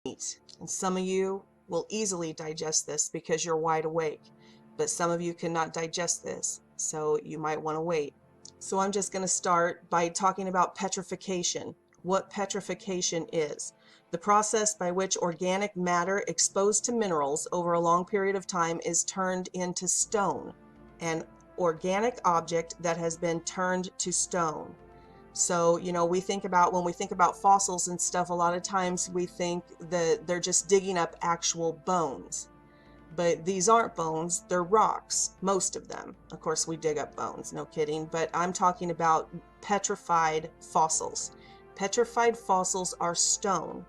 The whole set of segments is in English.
meat. And some of you will easily digest this because you're wide awake, but some of you cannot digest this, so you might want to wait. So I'm just going to start by talking about petrification. What petrification is: the process by which organic matter exposed to minerals over a long period of time is turned into stone. An organic object that has been turned to stone. So, when we think about fossils and stuff, a lot of times we think that they're just digging up actual bones. But these aren't bones, they're rocks, most of them. Of course, we dig up bones, no kidding, but I'm talking about petrified fossils. Petrified fossils are stone.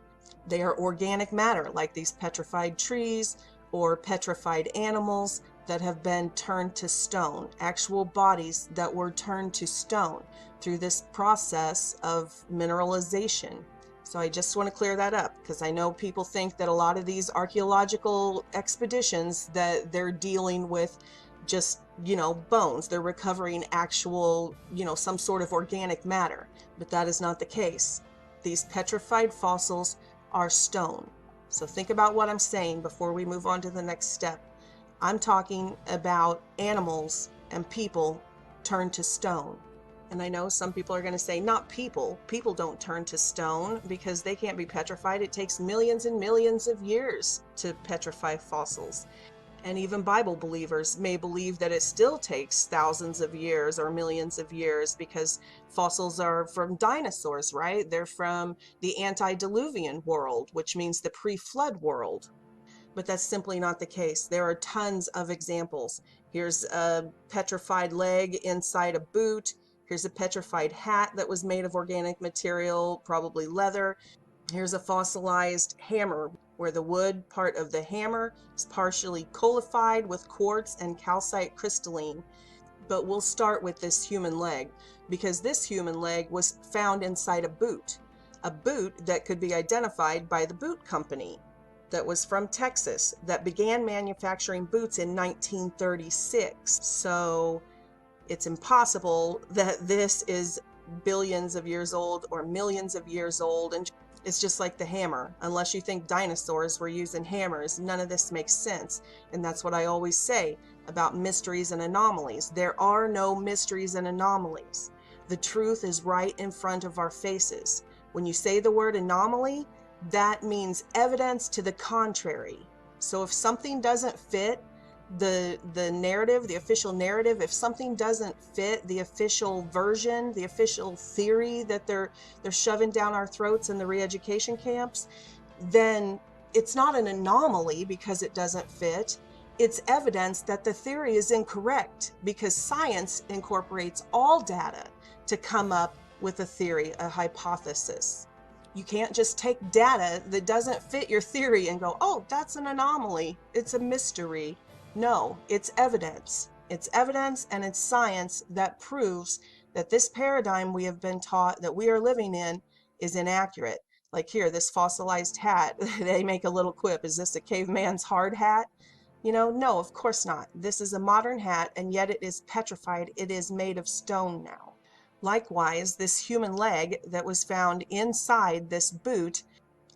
They are organic matter, like these petrified trees or petrified animals that have been turned to stone, actual bodies that were turned to stone through this process of mineralization. So I just want to clear that up, because I know people think that a lot of these archaeological expeditions that they're dealing with just, bones. They're recovering actual, some sort of organic matter, but that is not the case. These petrified fossils are stone. So think about what I'm saying before we move on to the next step. I'm talking about animals and people turned to stone. And I know some people are going to say, not people. People don't turn to stone because they can't be petrified. It takes millions and millions of years to petrify fossils. And even Bible believers may believe that it still takes thousands of years or millions of years, because fossils are from dinosaurs, right? They're from the antediluvian world, which means the pre-flood world. But that's simply not the case. There are tons of examples. Here's a petrified leg inside a boot. Here's a petrified hat that was made of organic material, probably leather. Here's a fossilized hammer, where the wood part of the hammer is partially coalified with quartz and calcite crystalline. But we'll start with this human leg, because this human leg was found inside a boot that could be identified by the boot company that was from Texas, that began manufacturing boots in 1936. So it's impossible that this is billions of years old or millions of years old. And it's just like the hammer. Unless you think dinosaurs were using hammers, none of this makes sense. And that's what I always say about mysteries and anomalies. There are no mysteries and anomalies. The truth is right in front of our faces. When you say the word anomaly, that means evidence to the contrary. So if something doesn't fit the narrative, the official narrative, if something doesn't fit the official version, the official theory that they're shoving down our throats in the re-education camps, then it's not an anomaly because it doesn't fit. It's evidence that the theory is incorrect, because science incorporates all data to come up with a theory, a hypothesis. You can't just take data that doesn't fit your theory and go, oh, that's an anomaly, it's a mystery. No, it's evidence. It's evidence and it's science that proves that this paradigm we have been taught that we are living in is inaccurate. Like here, this fossilized hat, they make a little quip. Is this a caveman's hard hat? No, of course not. This is a modern hat, and yet it is petrified. It is made of stone now. Likewise, this human leg that was found inside this boot,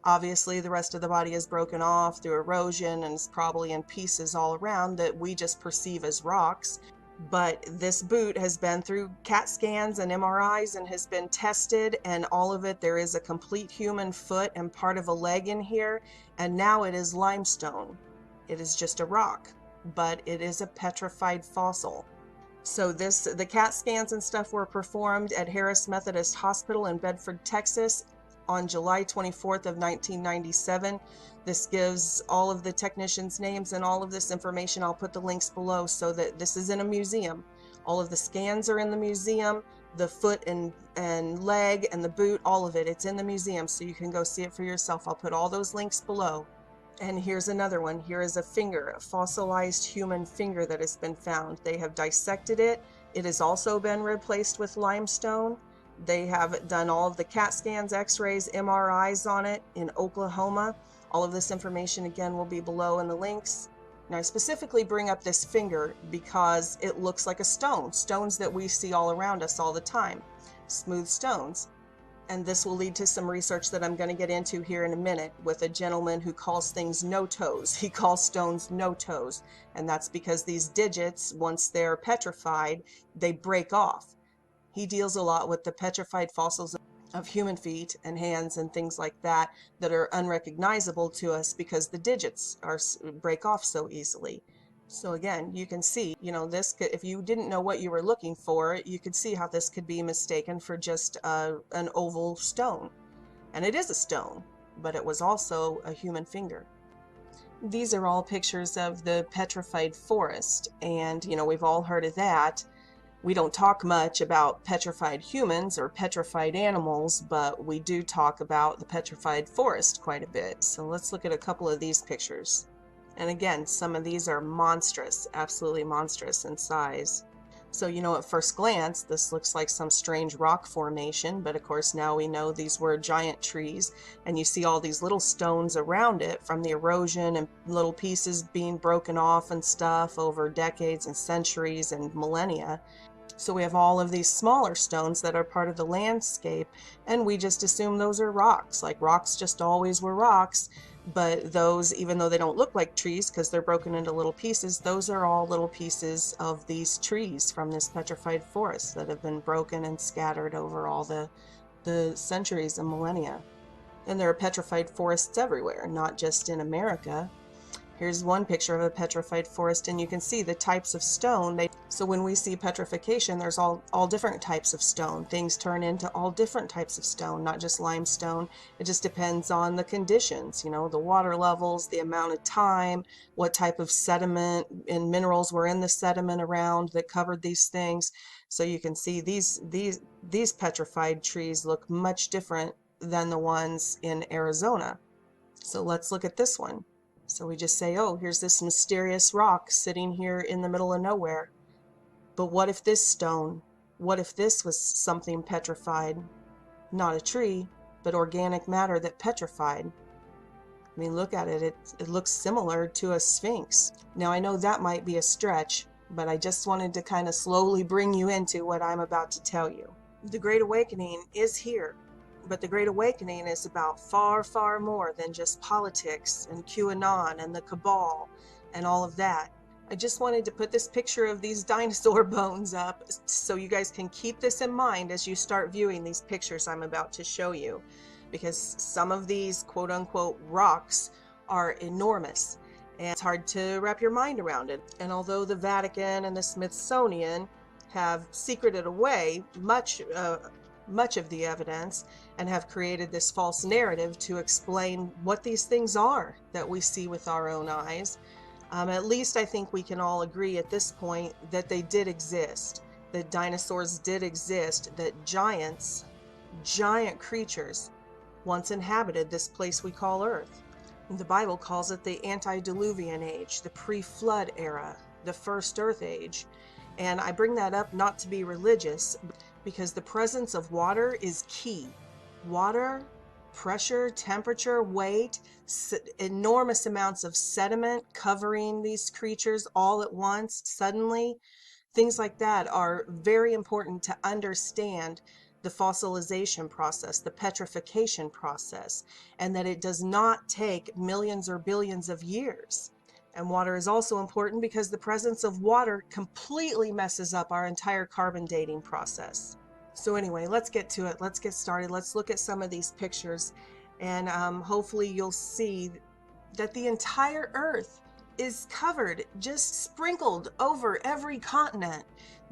obviously the rest of the body is broken off through erosion and is probably in pieces all around that we just perceive as rocks. But this boot has been through CAT scans and MRIs and has been tested, and all of it, there is a complete human foot and part of a leg in here, and now it is limestone. It is just a rock, but it is a petrified fossil. So the CAT scans and stuff were performed at Harris Methodist Hospital in Bedford, Texas on July 24th of 1997. This gives all of the technicians' names and all of this information. I'll put the links below, so that this is in a museum. All of the scans are in the museum, the foot and leg and the boot, all of it. It's in the museum, so you can go see it for yourself. I'll put all those links below. And here's another one. Here is a finger, a fossilized human finger that has been found. They have dissected it. It has also been replaced with limestone. They have done all of the CAT scans, x-rays, MRIs on it in Oklahoma. All of this information, again, will be below in the links. Now, I specifically bring up this finger because it looks like a stone. Stones that we see all around us all the time. Smooth stones. And this will lead to some research that I'm going to get into here in a minute with a gentleman who calls things no-toes. He calls stones no-toes, and that's because these digits, once they're petrified, they break off. He deals a lot with the petrified fossils of human feet and hands and things like that that are unrecognizable to us because the digits break off so easily. So again, you can see, this could, if you didn't know what you were looking for, you could see how this could be mistaken for just an oval stone. And it is a stone, but it was also a human finger. These are all pictures of the petrified forest, and we've all heard of that. We don't talk much about petrified humans or petrified animals, but we do talk about the petrified forest quite a bit. So let's look at a couple of these pictures. And again, some of these are monstrous, absolutely monstrous in size. So, at first glance, this looks like some strange rock formation, but of course now we know these were giant trees, and you see all these little stones around it from the erosion and little pieces being broken off and stuff over decades and centuries and millennia. So we have all of these smaller stones that are part of the landscape, and we just assume those are rocks, like rocks just always were rocks. But those, even though they don't look like trees because they're broken into little pieces, those are all little pieces of these trees from this petrified forest that have been broken and scattered over all the centuries and millennia. And there are petrified forests everywhere, not just in America. Here's one picture of a petrified forest, and you can see the types of stone. So when we see petrification, there's all different types of stone. Things turn into all different types of stone, not just limestone. It just depends on the conditions, the water levels, the amount of time, what type of sediment and minerals were in the sediment around that covered these things. So you can see these petrified trees look much different than the ones in Arizona. So let's look at this one. So we just say, oh, here's this mysterious rock sitting here in the middle of nowhere. But what if this stone, what if this was something petrified? Not a tree, but organic matter that petrified. I mean, look at it. It looks similar to a sphinx. Now, I know that might be a stretch, but I just wanted to kind of slowly bring you into what I'm about to tell you. The Great Awakening is here. But the Great Awakening is about far, far more than just politics and QAnon and the cabal and all of that. I just wanted to put this picture of these dinosaur bones up so you guys can keep this in mind as you start viewing these pictures I'm about to show you. Because some of these quote-unquote rocks are enormous, and it's hard to wrap your mind around it. And although the Vatican and the Smithsonian have secreted away much of the evidence and have created this false narrative to explain what these things are that we see with our own eyes, at least I think we can all agree at this point that they did exist, that dinosaurs did exist, that giant creatures once inhabited this place we call Earth. The Bible calls it the antediluvian age, the pre-flood era, the first Earth age. And I bring that up not to be religious, because the presence of water is key. Water, pressure, temperature, weight, enormous amounts of sediment covering these creatures all at once, suddenly. Things like that are very important to understand the fossilization process, the petrification process, and that it does not take millions or billions of years. And water is also important because the presence of water completely messes up our entire carbon dating process. So anyway, let's get to it. Let's get started. Let's look at some of these pictures, and hopefully you'll see that the entire Earth is covered, just sprinkled over every continent,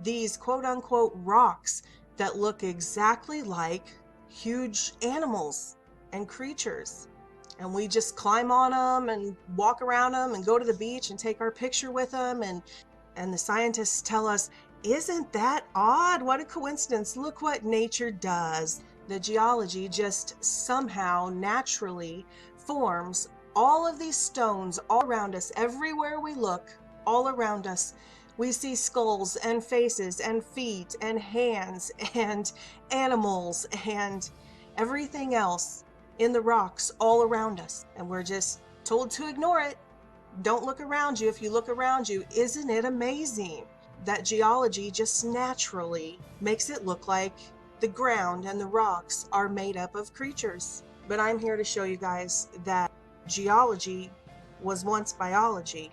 these quote-unquote rocks that look exactly like huge animals and creatures. And we just climb on them and walk around them and go to the beach and take our picture with them. And the scientists tell us, isn't that odd? What a coincidence. Look what nature does. The geology just somehow naturally forms all of these stones all around us. Everywhere we look, all around us, we see skulls and faces and feet and hands and animals and everything else in the rocks all around us, and we're just told to ignore it. Don't look around you. If you look around you, isn't it amazing that geology just naturally makes it look like the ground and the rocks are made up of creatures. But I'm here to show you guys that geology was once biology.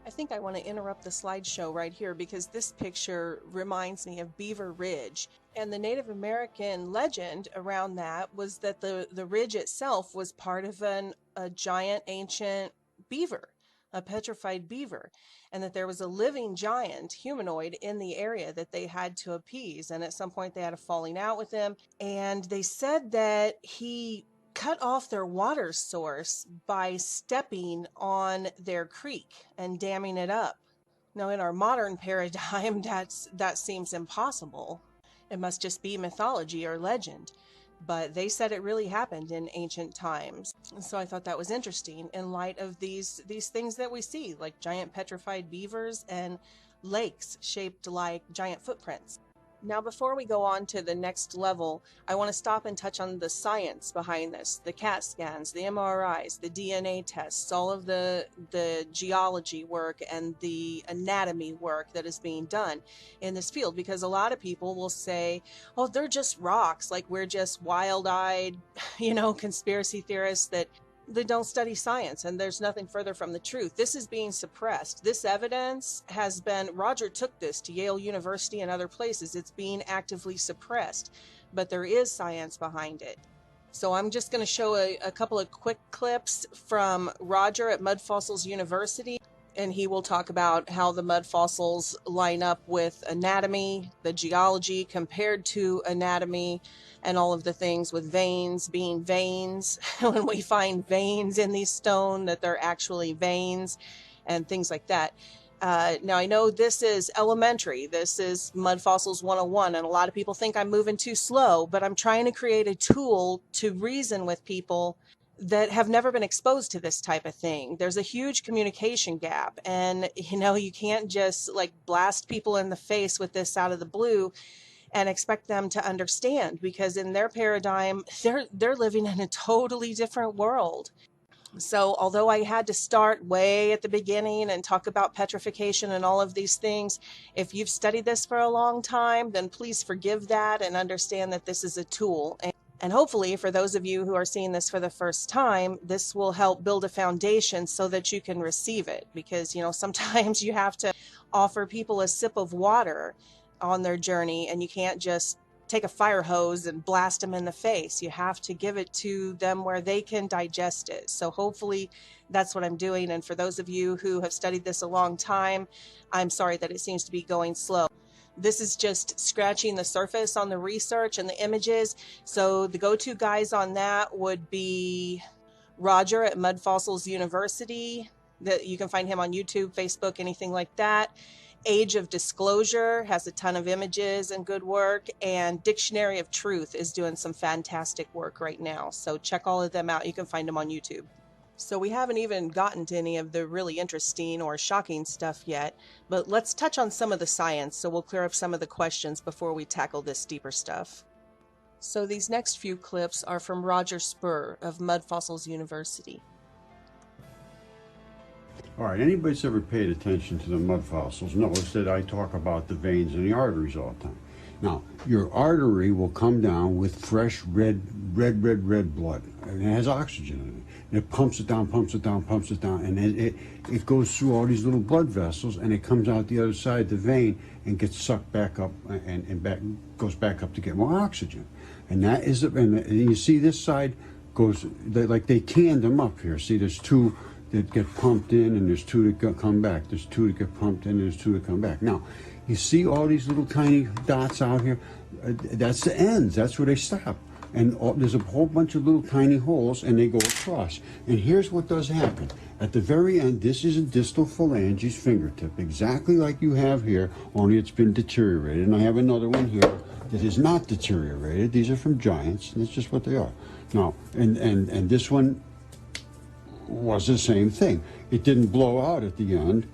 I think I want to interrupt the slideshow right here because this picture reminds me of Beaver Ridge. And the Native American legend around that was that the ridge itself was part of a giant ancient beaver, a petrified beaver, and that there was a living giant humanoid in the area that they had to appease. And at some point they had a falling out with him. And they said that he cut off their water source by stepping on their creek and damming it up. Now, in our modern paradigm, that seems impossible. It must just be mythology or legend. But they said it really happened in ancient times. And so I thought that was interesting in light of these things that we see, like giant petrified beavers and lakes shaped like giant footprints. Now, before we go on to the next level, I want to stop and touch on the science behind this, the CAT scans, the MRIs, the DNA tests, all of the geology work and the anatomy work that is being done in this field, because a lot of people will say, oh, they're just rocks, like we're just wild-eyed, conspiracy theorists that don't study science, and there's nothing further from the truth. This is being suppressed. This evidence has been, Roger took this to Yale University and other places. It's being actively suppressed, but there is science behind it. So I'm just going to show a couple of quick clips from Roger at Mud Fossils University, and he will talk about how the mud fossils line up with anatomy, the geology compared to anatomy, and all of the things with veins being veins. When we find veins in these stone, that they're actually veins and things like that. Now, I know this is elementary. This is Mud Fossils 101, and a lot of people think I'm moving too slow, but I'm trying to create a tool to reason with people that have never been exposed to this type of thing. There's a huge communication gap, and you can't just like blast people in the face with this out of the blue and expect them to understand, because in their paradigm, they're living in a totally different world. So although I had to start way at the beginning and talk about petrification and all of these things, if you've studied this for a long time, then please forgive that and understand that this is a tool. And hopefully for those of you who are seeing this for the first time, this will help build a foundation so that you can receive it. Because, sometimes you have to offer people a sip of water on their journey, and you can't just take a fire hose and blast them in the face. You have to give it to them where they can digest it. So hopefully that's what I'm doing. And for those of you who have studied this a long time, I'm sorry that it seems to be going slow. This is just scratching the surface on the research and the images. So the go-to guys on that would be Roger at Mud Fossils University. That you can find him on YouTube, Facebook, anything like that. Age of Disclosure has a ton of images and good work, and Dictionary of Truth is doing some fantastic work right now. So check all of them out. You can find them on YouTube. So we haven't even gotten to any of the really interesting or shocking stuff yet, but let's touch on some of the science so we'll clear up some of the questions before we tackle this deeper stuff. So these next few clips are from Roger Spur of Mud Fossils University. All right, anybody that's ever paid attention to the mud fossils knows that I talk about the veins and the arteries all the time. Now, your artery will come down with fresh red blood, and it has oxygen in it. And it pumps it down, pumps it down, pumps it down, and it goes through all these little blood vessels, and it comes out the other side of the vein and gets sucked back up goes back up to get more oxygen. And that is, and you see this side goes, like they canned them up here. See, there's two that get pumped in, and there's two that come back. There's two that get pumped in, and there's two that come back. Now, you see all these little tiny dots out here? That's the ends. That's where they stop. And there's a whole bunch of little tiny holes, and they go across. And here's what does happen. At the very end, this is a distal phalanges fingertip, exactly like you have here, only it's been deteriorated. And I have another one here that is not deteriorated. These are from giants, and it's just what they are. Now, and this one was the same thing. It didn't blow out at the end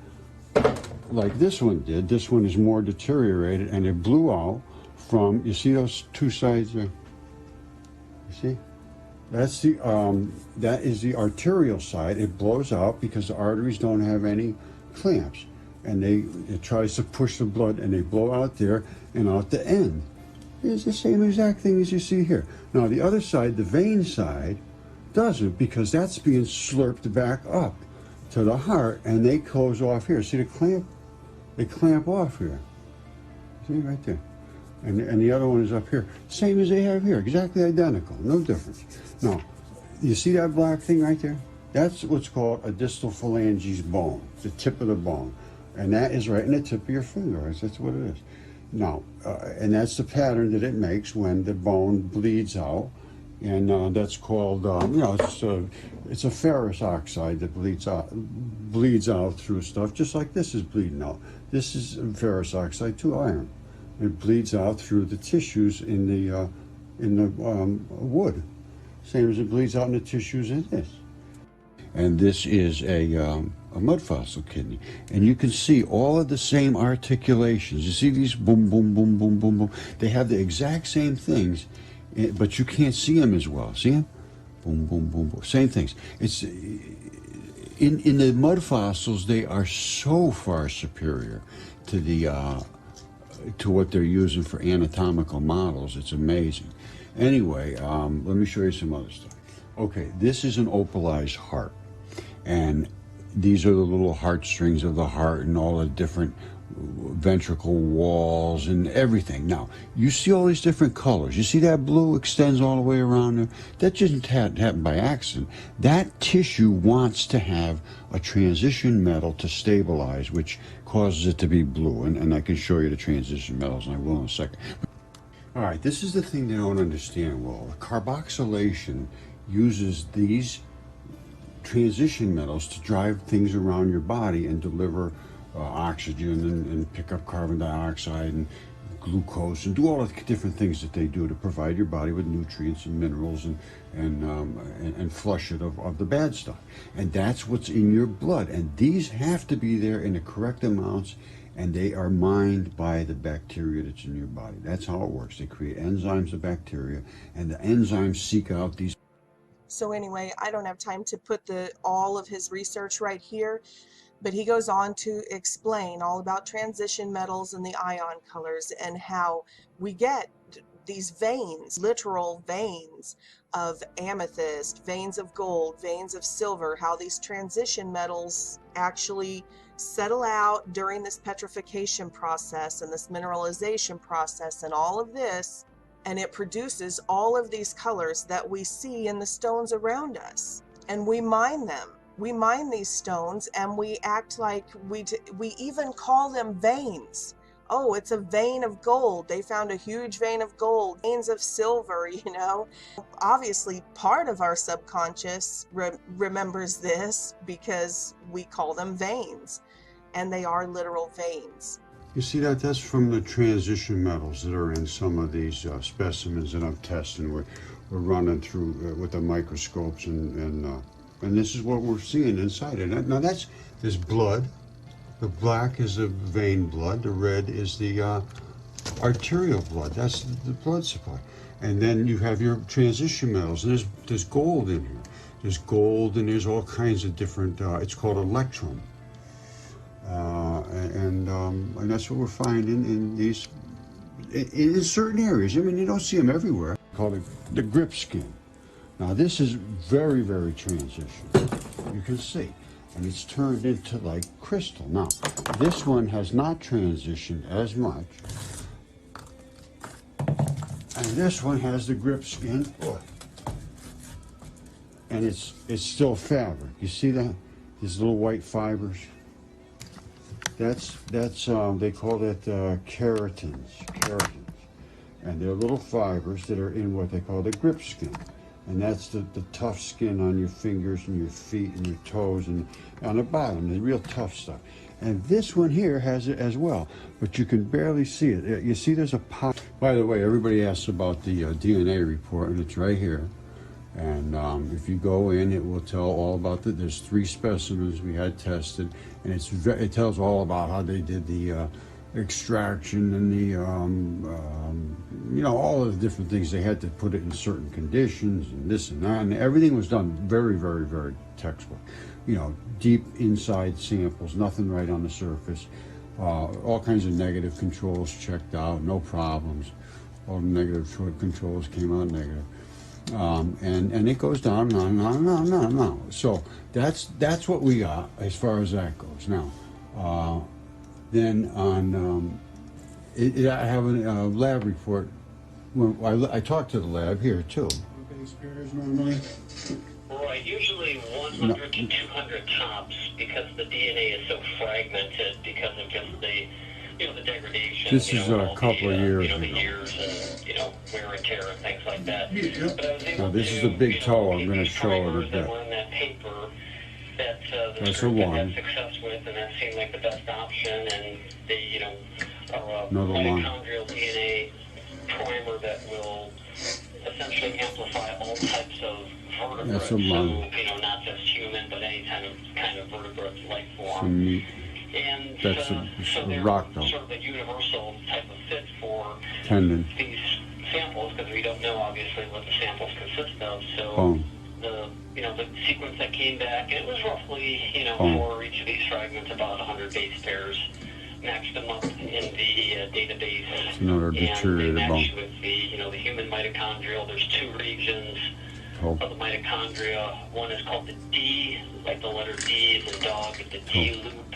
like this one did. This one is more deteriorated, and it blew out from, you see those two sides there? You see? That's the that is the arterial side. It blows out because the arteries don't have any clamps, and it tries to push the blood, and they blow out there and out the end. It's the same exact thing as you see here. Now the other side, the vein side, doesn't, because that's being slurped back up to the heart, and they close off here. See the clamp? They clamp off here. See right there. And the other one is up here. Same as they have here, exactly identical, no difference. Now, you see that black thing right there? That's what's called a distal phalanges bone, the tip of the bone. And that is right in the tip of your finger. That's what it is. Now, and that's the pattern that it makes when the bone bleeds out. And that's called, it's a ferrous oxide that bleeds out through stuff, just like this is bleeding out. This is ferrous oxide to iron. It bleeds out through the tissues in the wood, same as it bleeds out in the tissues in this. And this is a mud fossil kidney, and you can see all of the same articulations. You see these boom, boom, boom, boom, boom, boom. They have the exact same things, but you can't see them as well. See them? Boom, boom, boom, boom. Same things. It's in the mud fossils. They are so far superior to the to what they're using for anatomical models. It's amazing. Anyway, let me show you some other stuff. Okay, this is an opalized heart, and these are the little heartstrings of the heart and all the different ventricle walls and everything. Now, you see all these different colors. You see that blue extends all the way around there? That didn't happen by accident. That tissue wants to have a transition metal to stabilize, which causes it to be blue. And I can show you the transition metals, and I will in a second. All right, this is the thing they don't understand well. Carboxylation uses these transition metals to drive things around your body and deliver oxygen and pick up carbon dioxide and glucose and do all the different things that they do to provide your body with nutrients and minerals and flush it of the bad stuff. And that's what's in your blood. And these have to be there in the correct amounts, and they are mined by the bacteria that's in your body. That's how it works. They create enzymes of bacteria, and the enzymes seek out these. So anyway, I don't have time to put all of his research right here, but he goes on to explain all about transition metals and the ion colors and how we get these veins, literal veins of amethyst, veins of gold, veins of silver, how these transition metals actually settle out during this petrification process and this mineralization process and all of this, and it produces all of these colors that we see in the stones around us. And we mine them. We mine these stones and we act like we even call them veins. Oh, it's a vein of gold. They found a huge vein of gold, veins of silver, you know. Obviously, part of our subconscious remembers this because we call them veins, and they are literal veins. You see that? That's from the transition metals that are in some of these specimens that I'm testing. We're running through with the microscopes, and this is what we're seeing inside it. Now there's blood. The black is the vein blood. The red is the arterial blood. That's the blood supply. And then you have your transition metals. And there's gold in here. There's gold, and there's all kinds of different. It's called electrum. And that's what we're finding in these, in certain areas. I mean, you don't see them everywhere. Called it the grip skin. Now this is very, very transition. You can see, and it's turned into like crystal. Now this one has not transitioned as much, and this one has the grip skin, and it's still fabric. You see that? These little white fibers. That's they call that keratins, and they're little fibers that are in what they call the grip skin, and that's the tough skin on your fingers and your feet and your toes and on the bottom, the real tough stuff. And this one here has it as well, but you can barely see it. You see, there's a pot. By the way, everybody asks about the DNA report, and it's right here. And if you go in, it will tell all about there's 3 specimens we had tested, and it tells all about how they did the extraction and the you know, all of the different things. They had to put it in certain conditions and this and that, and everything was done very, very, very textbook. You know, deep inside samples, nothing right on the surface. All kinds of negative controls checked out, no problems. All the negative controls came out negative. And it goes down and on and on and on and on and on. So that's what we got as far as that goes. Now, then on, I have a lab report. When I talked to the lab here too. Base pairs normally. Right, usually 100 to 200 tops, because the DNA is so fragmented because of just the, you know, the degradation. This is a couple of years ago. The years and, you know, wear and tear and things like that. Yeah. But I was able Now this to, is the big toe I'm going to show it a bit. On that paper that That's the a group one. had success with, and that seemed like the best option. And they, you know, are a Another one. mitochondrial DNA primer that will essentially amplify all types of vertebrates. That's a so, lung. you know, not just human, but any kind of vertebrate life form. Some meat. And That's so a they're rock though. sort of a universal type of fit for Tendon. these samples, because we don't know obviously what the samples consist of. So Bone. the sequence that came back, it was roughly, Bone. for each of these fragments about 100 base pairs. Matched them up in the database. It's another deteriorated and they matched bone. with the human mitochondrial. There's 2 regions Toe. of the mitochondria. One is called the D, like the letter D is in dog, the D loop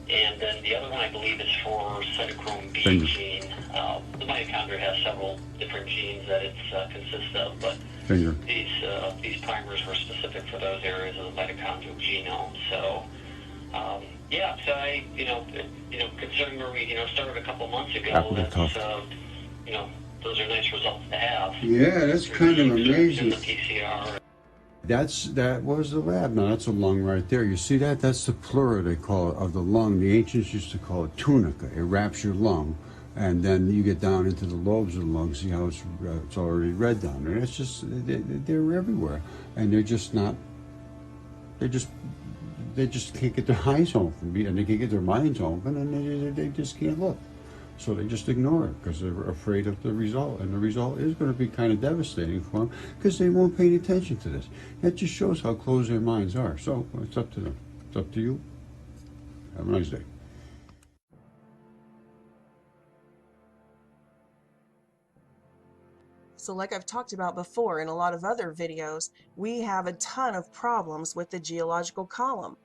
And then the other one, I believe, is for cytochrome B Finger. gene. The mitochondria has several different genes that it consists of, but Finger. these primers were specific for those areas of the mitochondrial genome. So, yeah, so considering where we, started a couple months ago, that's, those are nice results to have. Yeah, that's kind of amazing. In the PCR. That was the lab. Now that's a lung right there. You see that? That's the pleura, they call it, of the lung. The ancients used to call it tunica. It wraps your lung, and then you get down into the lobes of the lung. See how it's already red down there. It's just they're everywhere, and they're just not. They just can't get their eyes open, and they can't get their minds open, and they just can't look. So they just ignore it because they're afraid of the result. And the result is going to be kind of devastating for them because they won't pay any attention to this. That just shows how closed their minds are. So it's up to them. It's up to you. Have a nice day. So like I've talked about before in a lot of other videos, we have a ton of problems with the geological column.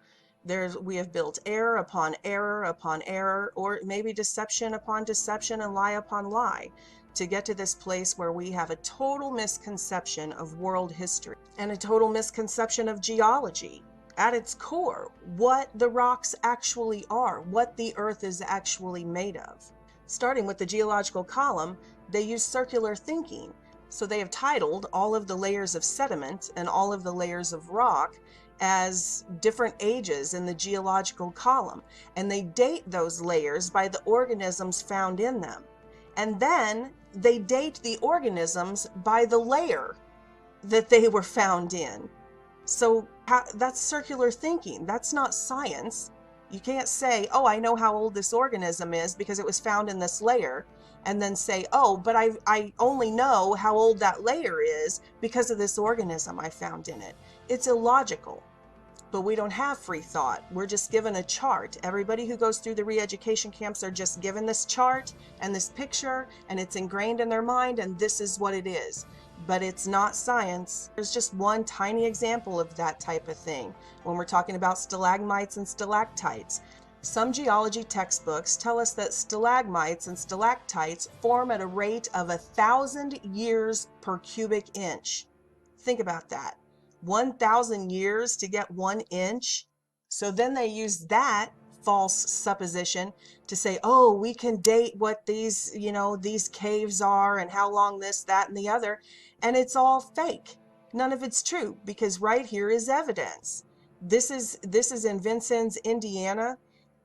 We have built error upon error upon error, or maybe deception upon deception and lie upon lie, to get to this place where we have a total misconception of world history and a total misconception of geology. At its core, what the rocks actually are, what the earth is actually made of. Starting with the geological column, they use circular thinking. So they have titled all of the layers of sediment and all of the layers of rock as different ages in the geological column, and they date those layers by the organisms found in them. And then they date the organisms by the layer that they were found in. So that's circular thinking. That's not science. You can't say, oh, I know how old this organism is because it was found in this layer, and then say, oh, but I only know how old that layer is because of this organism I found in it. It's illogical. But we don't have free thought. We're just given a chart. Everybody who goes through the re-education camps are just given this chart and this picture, and it's ingrained in their mind, and this is what it is. But it's not science. There's just one tiny example of that type of thing when we're talking about stalagmites and stalactites. Some geology textbooks tell us that stalagmites and stalactites form at a rate of 1,000 years per cubic inch. Think about that. 1,000 years to get 1 inch. So then they use that false supposition to say, oh, we can date what these caves are and how long this, that, and the other. And it's all fake. None of it's true, because right here is evidence. This is in Vincennes, Indiana.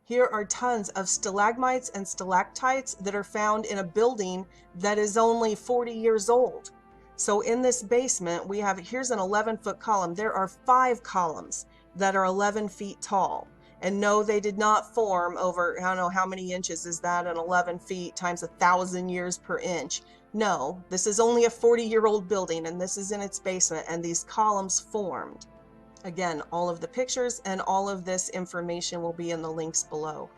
Here are tons of stalagmites and stalactites that are found in a building that is only 40 years old. So in this basement, here's an 11-foot column. There are 5 columns that are 11 feet tall. And no, they did not form over, I don't know how many inches is that, an 11 feet times 1,000 years per inch. No, this is only a 40-year-old building, and this is in its basement, and these columns formed. Again, all of the pictures and all of this information will be in the links below.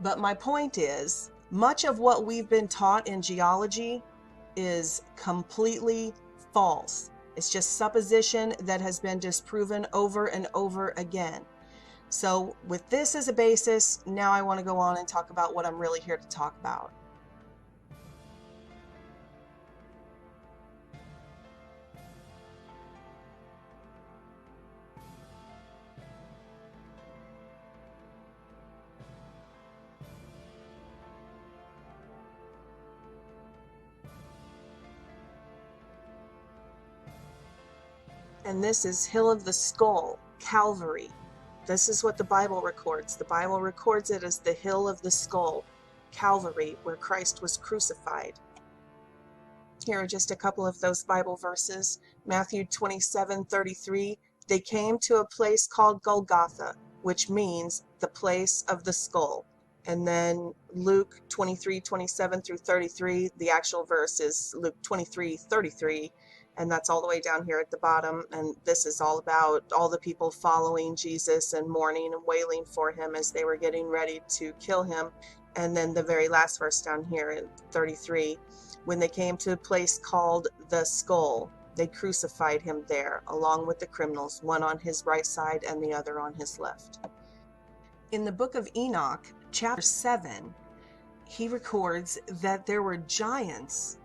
But my point is, much of what we've been taught in geology is completely false. It's just supposition that has been disproven over and over again. So with this as a basis, now I want to go on and talk about what I'm really here to talk about. And this is Hill of the Skull, Calvary. This is what the Bible records. The Bible records it as the Hill of the Skull, Calvary, where Christ was crucified. Here are just a couple of those Bible verses. Matthew 27:33, they came to a place called Golgotha, which means the place of the skull. And then Luke 23:27 through 33, the actual verse is Luke 23:33. And that's all the way down here at the bottom. And this is all about all the people following Jesus and mourning and wailing for him as they were getting ready to kill him. And then the very last verse down here in 33, when they came to a place called the Skull, they crucified him there along with the criminals, one on his right side and the other on his left. In the book of Enoch, chapter 7, he records that there were giants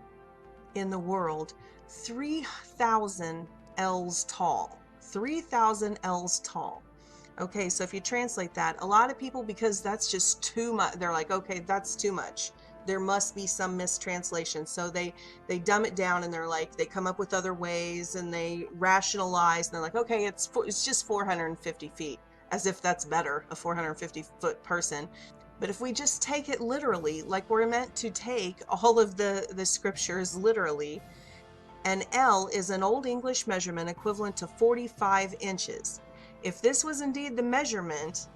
in the world 3,000 ells tall. 3,000 ells tall. Okay, so if you translate that, a lot of people, because that's just too much, they're like, okay, that's too much. There must be some mistranslation. So they dumb it down, and they're like, they come up with other ways, and they rationalize, and they're like, okay, it's just 450 feet, as if that's better, a 450-foot person. But if we just take it literally, like we're meant to take all of the scriptures literally, an ell is an Old English measurement equivalent to 45 inches. If this was indeed the measurement,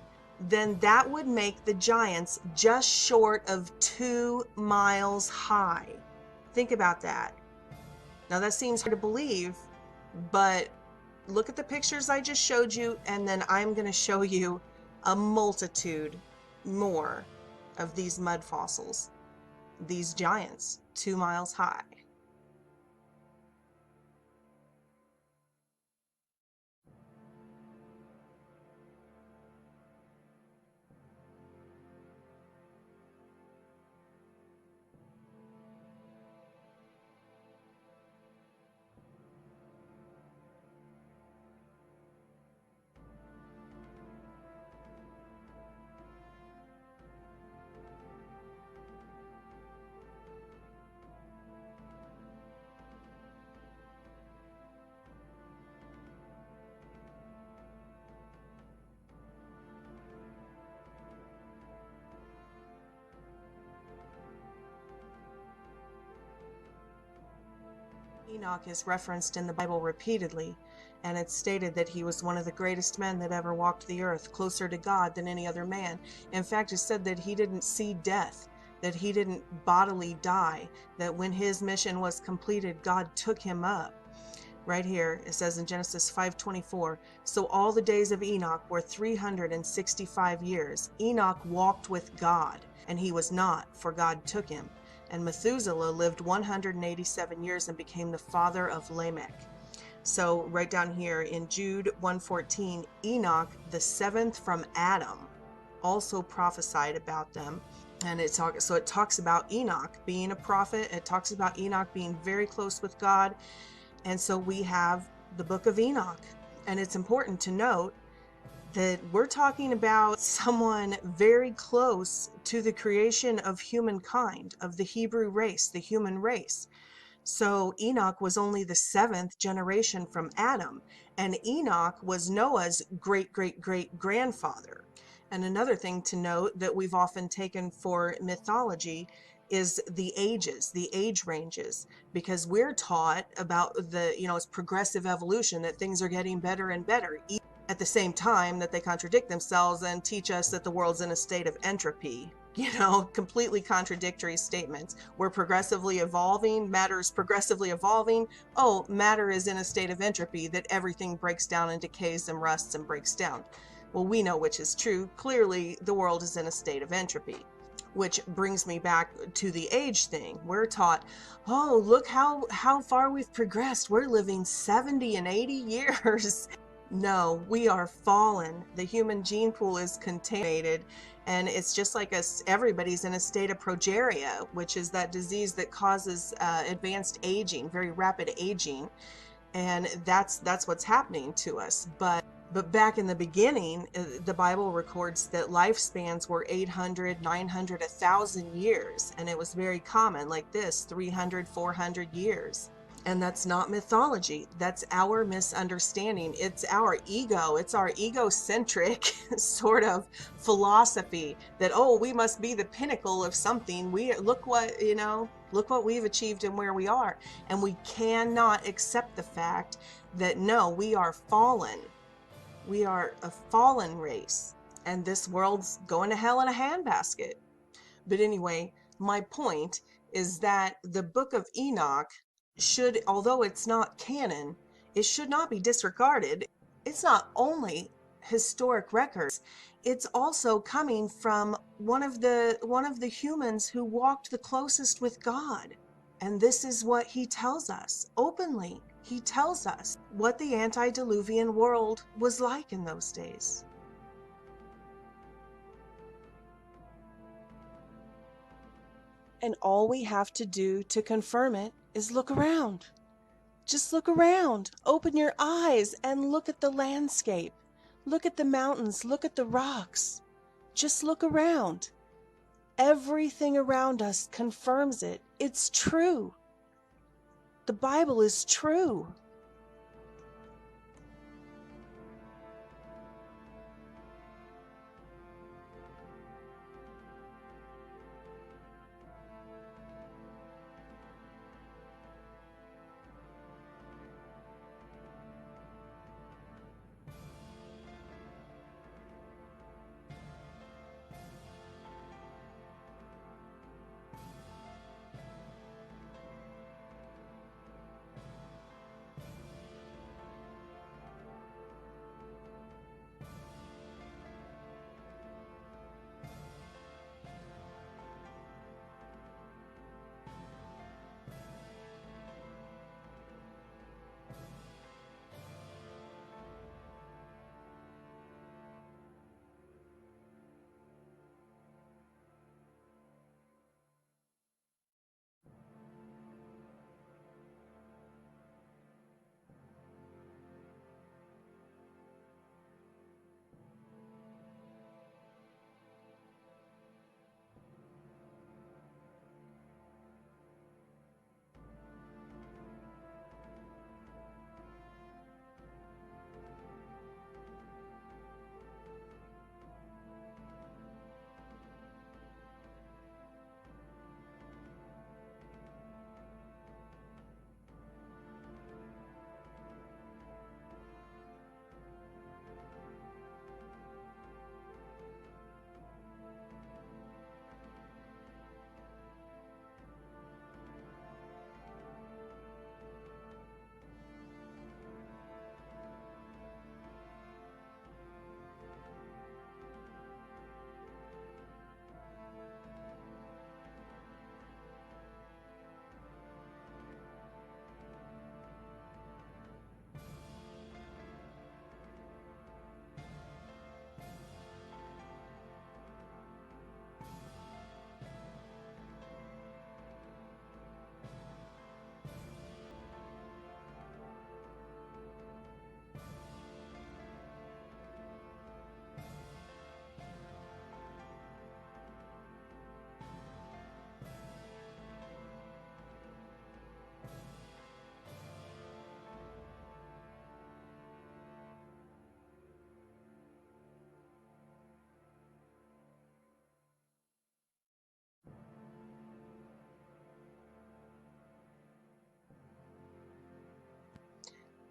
then that would make the giants just short of 2 miles high. Think about that. Now that seems hard to believe, but look at the pictures I just showed you, and then I'm going to show you a multitude more of these mud fossils, these giants 2 miles high. Enoch is referenced in the Bible repeatedly, and it's stated that he was one of the greatest men that ever walked the earth, closer to God than any other man. In fact, it's said that he didn't see death, that he didn't bodily die, that when his mission was completed, God took him up. Right here, it says in Genesis 5:24, so all the days of Enoch were 365 years. Enoch walked with God, and he was not, for God took him. And Methuselah lived 187 years and became the father of Lamech. So right down here in Jude 1:14, Enoch, the seventh from Adam, also prophesied about them. And it talks about Enoch being a prophet. It talks about Enoch being very close with God. And so we have the book of Enoch. And it's important to note that we're talking about someone very close to the creation of humankind, of the Hebrew race, the human race. So Enoch was only the 7th generation from Adam, and Enoch was Noah's great-great-great-grandfather. And another thing to note that we've often taken for mythology is the ages, the age ranges, because we're taught about it's progressive evolution, that things are getting better and better, at the same time that they contradict themselves and teach us that the world's in a state of entropy. Completely contradictory statements. We're progressively evolving, matter is progressively evolving. Oh, matter is in a state of entropy, that everything breaks down and decays and rusts and breaks down. Well, we know which is true. Clearly, the world is in a state of entropy. Which brings me back to the age thing. We're taught, oh, look how far we've progressed. We're living 70 and 80 years. No, we are fallen. The human gene pool is contaminated, and it's just like us. Everybody's in a state of progeria, which is that disease that causes advanced aging, very rapid aging, and that's what's happening to us. But back in the beginning, the Bible records that lifespans were 800, 900, 1,000 years, and it was very common, like this, 300, 400 years. And that's not mythology. That's our misunderstanding. It's our ego. It's our egocentric sort of philosophy that, oh, we must be the pinnacle of something. Look what we've achieved and where we are. And we cannot accept the fact that, no, we are fallen. We are a fallen race. And this world's going to hell in a handbasket. But anyway, my point is that the book of Enoch should, although it's not canon, it should not be disregarded. It's not only historic records, it's also coming from one of the humans who walked the closest with God. And this is what he tells us openly. He tells us what the antediluvian world was like in those days. And all we have to do to confirm it is look around. Just look around. Open your eyes and look at the landscape. Look at the mountains. Look at the rocks. Just look around. Everything around us confirms it. It's true. The Bible is true.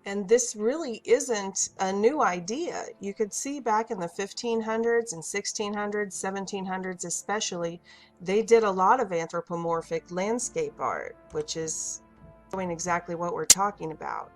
And this really isn't a new idea. You could see back in the 1500s and 1600s, 1700s especially, they did a lot of anthropomorphic landscape art, which is showing exactly what we're talking about.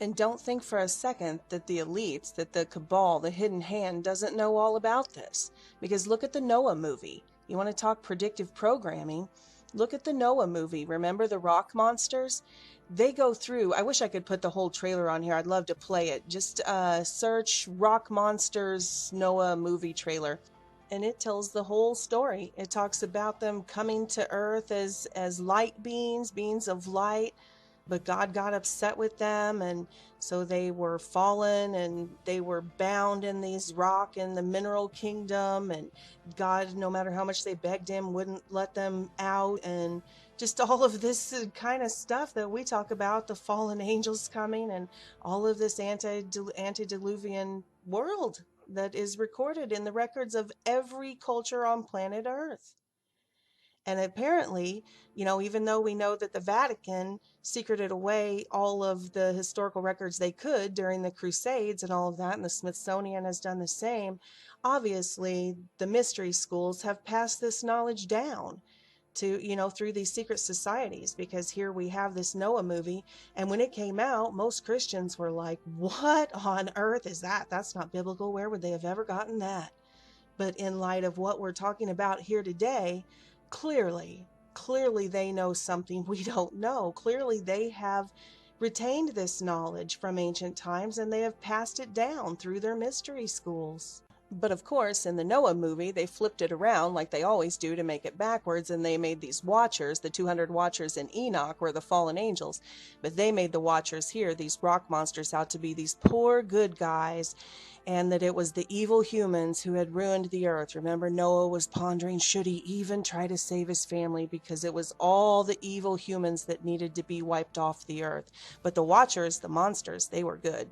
And don't think for a second that the elites, that the cabal, the hidden hand doesn't know all about this. Because look at the Noah movie. You want to talk predictive programming? Look at the Noah movie. Remember the rock monsters? They go through, I wish I could put the whole trailer on here. I'd love to play it. Just search Rock Monsters Noah movie trailer. And it tells the whole story. It talks about them coming to earth as light beings, beings of light, but God got upset with them, and so they were fallen and they were bound in these rock in the mineral kingdom, and God, no matter how much they begged him, wouldn't let them out, and just all of this kind of stuff that we talk about, the fallen angels coming and all of this antediluvian world that is recorded in the records of every culture on planet Earth. And apparently, even though we know that the Vatican secreted away all of the historical records they could during the Crusades and all of that, and the Smithsonian has done the same, obviously the mystery schools have passed this knowledge down to, through these secret societies, because here we have this Noah movie, and when it came out, most Christians were like, what on earth is that? That's not biblical. Where would they have ever gotten that? But in light of what we're talking about here today, clearly they know something we don't know. Clearly they have retained this knowledge from ancient times, and they have passed it down through their mystery schools. But of course, in the Noah movie, they flipped it around like they always do to make it backwards, and they made these watchers, the 200 watchers in Enoch were the fallen angels, but they made the watchers here, these rock monsters, out to be these poor good guys, and that it was the evil humans who had ruined the earth. Remember, Noah was pondering, should he even try to save his family, because it was all the evil humans that needed to be wiped off the earth. But the watchers, the monsters, they were good.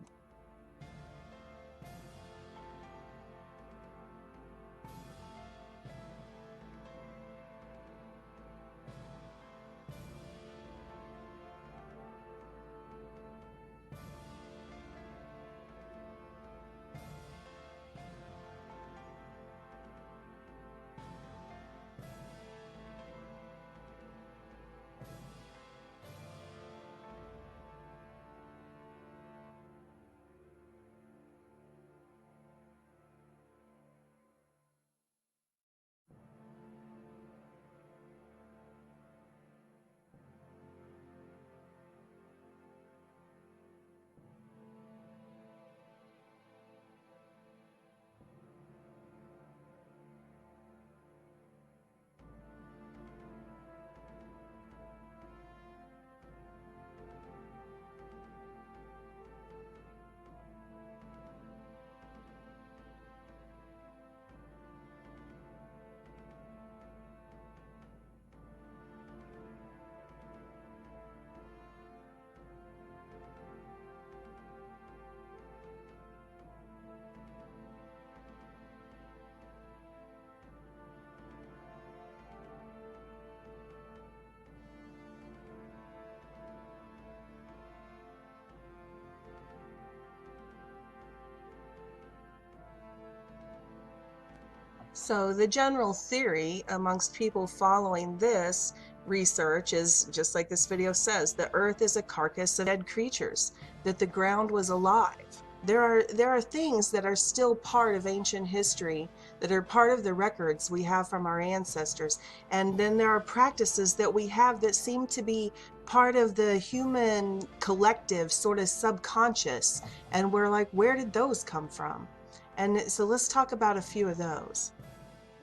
So the general theory amongst people following this research is, just like this video says, the earth is a carcass of dead creatures, that the ground was alive. There are things that are still part of ancient history, that are part of the records we have from our ancestors. And then there are practices that we have that seem to be part of the human collective, sort of subconscious. And we're like, where did those come from? And so let's talk about a few of those.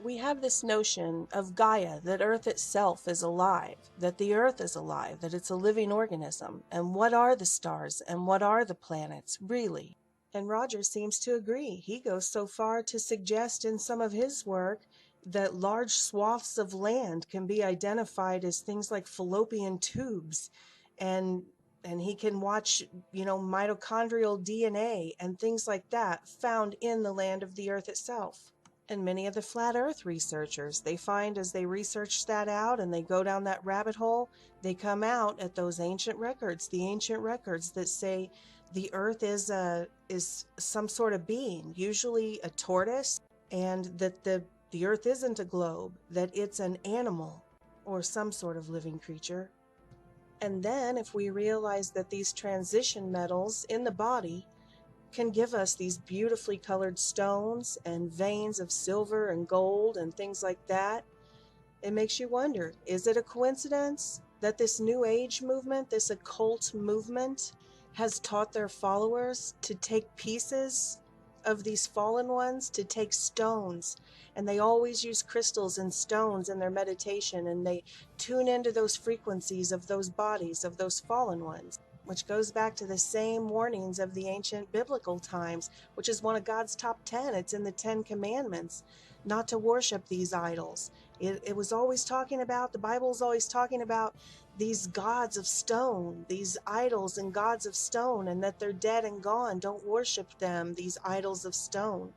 We have this notion of Gaia, that Earth itself is alive, that the Earth is alive, that it's a living organism. And what are the stars and what are the planets, really? And Roger seems to agree. He goes so far to suggest in some of his work that large swaths of land can be identified as things like fallopian tubes, and he can watch, mitochondrial DNA and things like that found in the land of the Earth itself. And many of the flat earth researchers, they find as they research that out and they go down that rabbit hole, they come out at those ancient records, the ancient records that say the earth is some sort of being, usually a tortoise, and that the earth isn't a globe, that it's an animal or some sort of living creature. And then if we realize that these transition metals in the body can give us these beautifully colored stones and veins of silver and gold and things like that, it makes you wonder, is it a coincidence that this New Age movement, this occult movement, has taught their followers to take pieces of these fallen ones, to take stones, and they always use crystals and stones in their meditation, and they tune into those frequencies of those bodies, of those fallen ones, which goes back to the same warnings of the ancient biblical times, which is one of God's top 10. It's in the 10 Commandments, not to worship these idols. It was always talking about, the Bible's always talking about these gods of stone, these idols and gods of stone, and that they're dead and gone. Don't worship them, these idols of stone.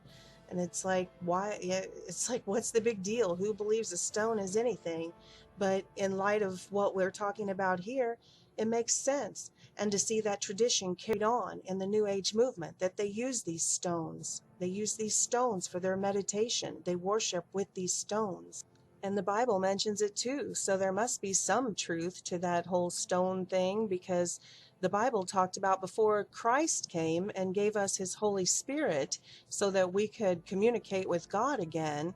And it's like, why? Yeah, it's like, what's the big deal? Who believes a stone is anything? But in light of what we're talking about here, it makes sense. And to see that tradition carried on in the New Age movement, that they use these stones. They use these stones for their meditation. They worship with these stones. And the Bible mentions it too. So there must be some truth to that whole stone thing, because the Bible talked about before Christ came and gave us his Holy Spirit so that we could communicate with God again,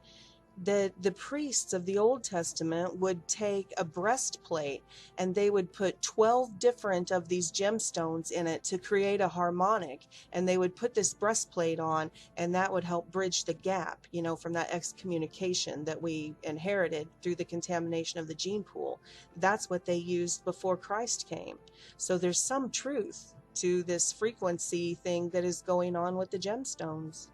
that the priests of the Old Testament would take a breastplate and they would put 12 different of these gemstones in it to create a harmonic, and they would put this breastplate on, and that would help bridge the gap, you know, from that excommunication that we inherited through the contamination of the gene pool. That's what they used before Christ came. So there's some truth to this frequency thing that is going on with the gemstones.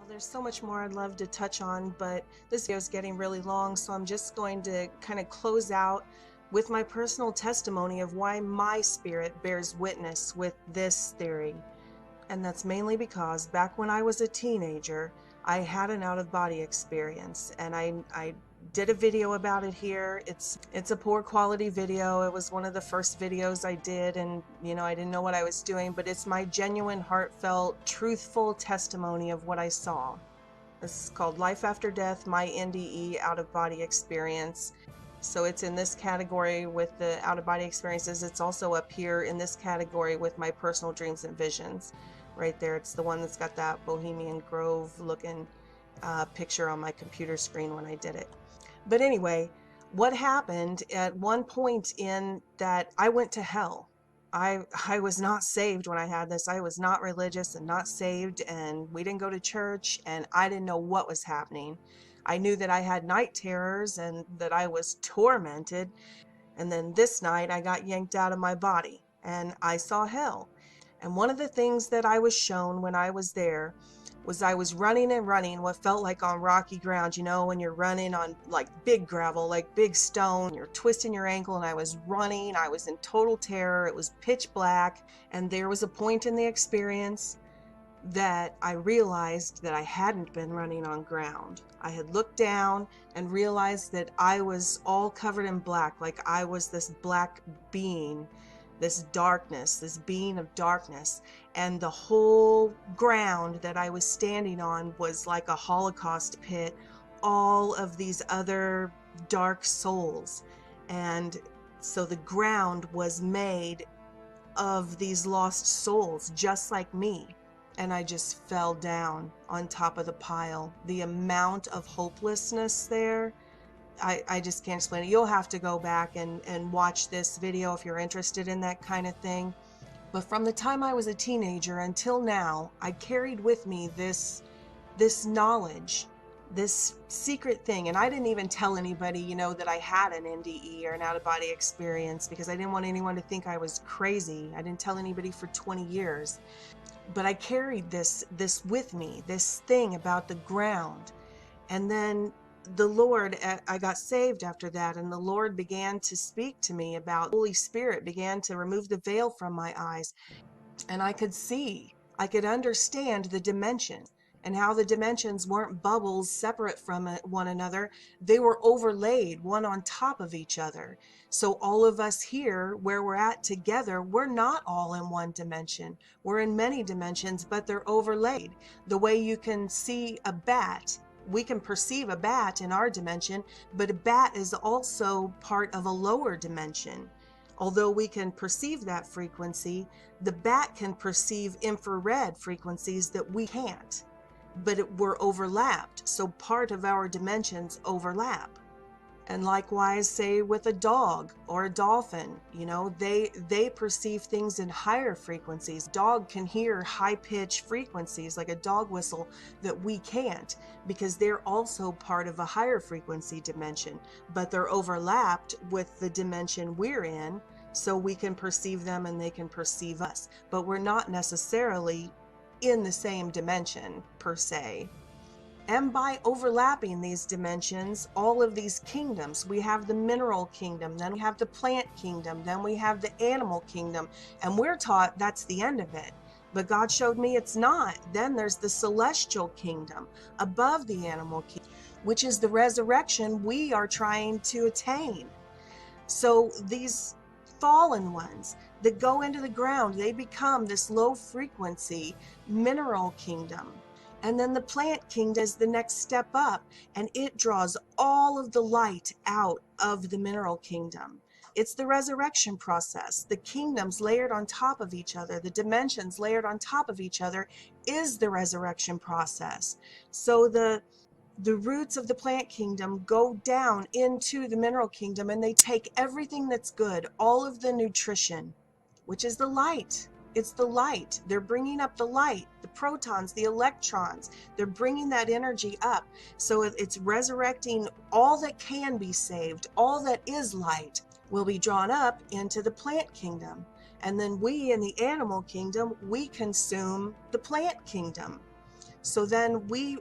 There's so much more I'd love to touch on, but this video is getting really long, so I'm just going to kind of close out with my personal testimony of why my spirit bears witness with this theory. And that's mainly because back when I was a teenager, I had an out-of-body experience, and I did a video about it here. It's a poor quality video. It was one of the first videos I did, and you know, I didn't know what I was doing, but it's my genuine, heartfelt, truthful testimony of what I saw. This is called Life After Death, My NDE Out-of-Body Experience. So it's in this category with the out-of-body experiences. It's also up here in this category with my personal dreams and visions. Right there, it's the one that's got that Bohemian Grove looking picture on my computer screen when I did it. But anyway, what happened at one point in that, I went to hell. I was not saved when I had this. I was not religious and not saved, and we didn't go to church, and I didn't know what was happening. I knew that I had night terrors and that I was tormented. And then this night I got yanked out of my body and I saw hell. And one of the things that I was shown when I was there was I was running and running what felt like on rocky ground, you know, when you're running on like big gravel, like big stone, you're twisting your ankle, and I was running, I was in total terror, it was pitch black, and there was a point in the experience that I realized that I hadn't been running on ground. I had looked down and realized that I was all covered in black, like I was this black being, this darkness, this being of darkness, and the whole ground that I was standing on was like a Holocaust pit, all of these other dark souls. And so the ground was made of these lost souls just like me. And I just fell down on top of the pile. The amount of hopelessness there, I just can't explain it. You'll have to go back and watch this video if you're interested in that kind of thing. But from the time I was a teenager until now, I carried with me this knowledge, this secret thing. And I didn't even tell anybody, you know, that I had an NDE or an out-of-body experience, because I didn't want anyone to think I was crazy. I didn't tell anybody for 20 years. But I carried this with me, this thing about the ground. And then the Lord, I got saved after that, and the Lord began to speak to me about, Holy Spirit began to remove the veil from my eyes, and I could see, I could understand the dimension, and how the dimensions weren't bubbles separate from one another. They were overlaid one on top of each other. So all of us here, where we're at together, we're not all in one dimension. We're in many dimensions, but they're overlaid. The way you can see a bat, we can perceive a bat in our dimension, but a bat is also part of a lower dimension. Although we can perceive that frequency, the bat can perceive infrared frequencies that we can't, but we're overlapped, so part of our dimensions overlap. And likewise, say with a dog or a dolphin, they perceive things in higher frequencies. Dog can hear high-pitched frequencies like a dog whistle that we can't, because they're also part of a higher frequency dimension, but they're overlapped with the dimension we're in, so we can perceive them and they can perceive us. But we're not necessarily in the same dimension per se. And by overlapping these dimensions, all of these kingdoms, we have the mineral kingdom, then we have the plant kingdom, then we have the animal kingdom, and we're taught that's the end of it. But God showed me it's not. Then there's the celestial kingdom above the animal kingdom, which is the resurrection we are trying to attain. So these fallen ones that go into the ground, they become this low frequency mineral kingdom. And then the plant kingdom is the next step up, and it draws all of the light out of the mineral kingdom. It's the resurrection process. The kingdoms layered on top of each other, the dimensions layered on top of each other is the resurrection process. So the roots of the plant kingdom go down into the mineral kingdom, and they take everything that's good, all of the nutrition, which is the light. It's the light. They're bringing up the light, the protons, the electrons. They're bringing that energy up. So it's resurrecting all that can be saved. All that is light will be drawn up into the plant kingdom. And then we in the animal kingdom, we consume the plant kingdom. So then we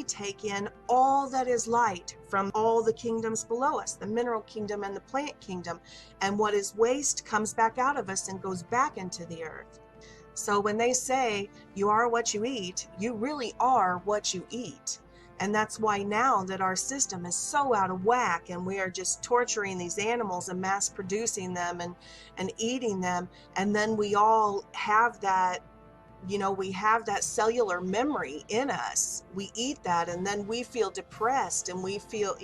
take in all that is light from all the kingdoms below us, the mineral kingdom and the plant kingdom. And what is waste comes back out of us and goes back into the earth. So when they say you are what you eat, you really are what you eat. And that's why now that our system is so out of whack and we are just torturing these animals and mass producing them and eating them. And then we all have that, we have that cellular memory in us. We eat that and then we feel depressed and we feel,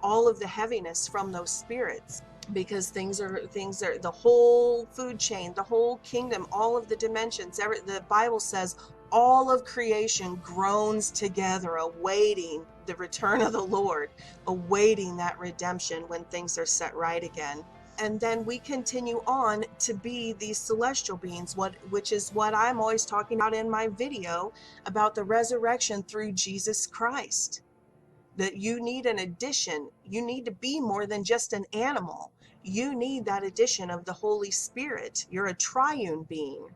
all of the heaviness from those spirits, because things are the whole food chain, the whole kingdom, all of the dimensions. The Bible says all of creation groans together, awaiting the return of the Lord, awaiting that redemption when things are set right again. And then we continue on to be these celestial beings, which is what I'm always talking about in my video about the resurrection through Jesus Christ. That you need an addition. You need to be more than just an animal. You need that addition of the Holy Spirit. You're a triune being,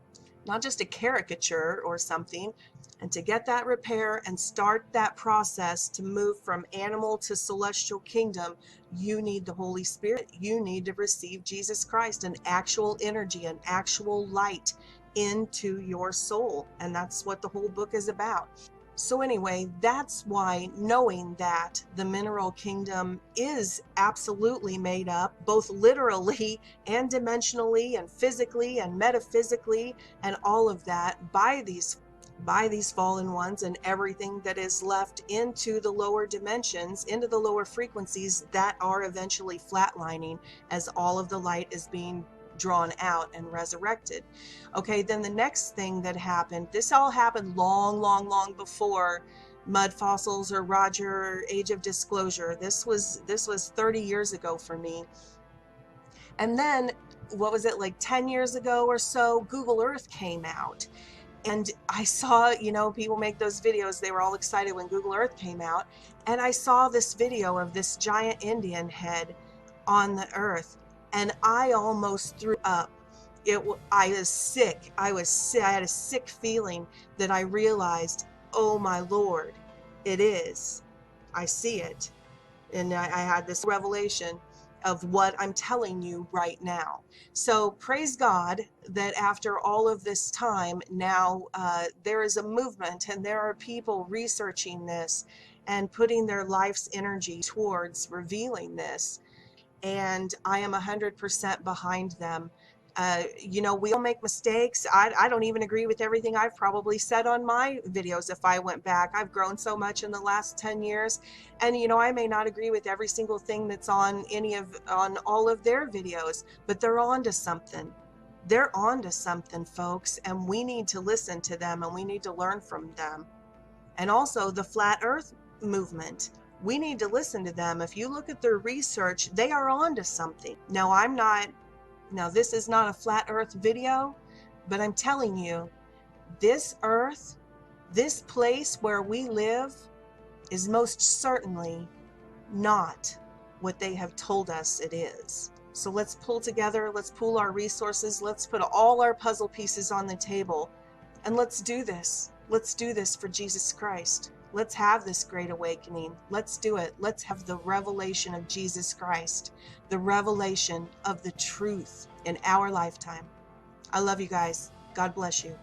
not just a caricature or something. And to get that repair and start that process to move from animal to celestial kingdom, you need the Holy Spirit. You need to receive Jesus Christ, an actual energy, an actual light into your soul. And that's what the whole book is about. So anyway, that's why knowing that the mineral kingdom is absolutely made up, both literally and dimensionally and physically and metaphysically and all of that by these fallen ones, and everything that is left into the lower dimensions, into the lower frequencies that are eventually flatlining as all of the light is being drawn out and resurrected. Okay, then the next thing that happened, this all happened long before Mud Fossils or Roger Age of Disclosure. This was 30 years ago for me. And then, what was it, like 10 years ago or so, Google Earth came out. And I saw, people make those videos. They were all excited when Google Earth came out. And I saw this video of this giant Indian head on the earth. And I almost threw up. I was sick. I had a sick feeling that I realized, oh my Lord, it is. I see it. And I had this revelation of what I'm telling you right now. So praise God that after all of this time, now there is a movement and there are people researching this and putting their life's energy towards revealing this. And I am 100% behind them You know, we all make mistakes. I don't even agree with everything I've probably said on my videos if I went back. I've grown so much in the last 10 years. And, you know, I may not agree with every single thing that's on on all of their videos, but they're on to something. They're on to something, folks. And we need to listen to them and we need to learn from them. And also the flat earth movement. We need to listen to them. If you look at their research, they are on to something. Now, this is not a flat earth video, but I'm telling you, this earth, this place where we live, is most certainly not what they have told us it is. So let's pull together, let's pool our resources, let's put all our puzzle pieces on the table, and let's do this. Let's do this for Jesus Christ. Let's have this great awakening. Let's do it. Let's have the revelation of Jesus Christ, the revelation of the truth in our lifetime. I love you guys. God bless you.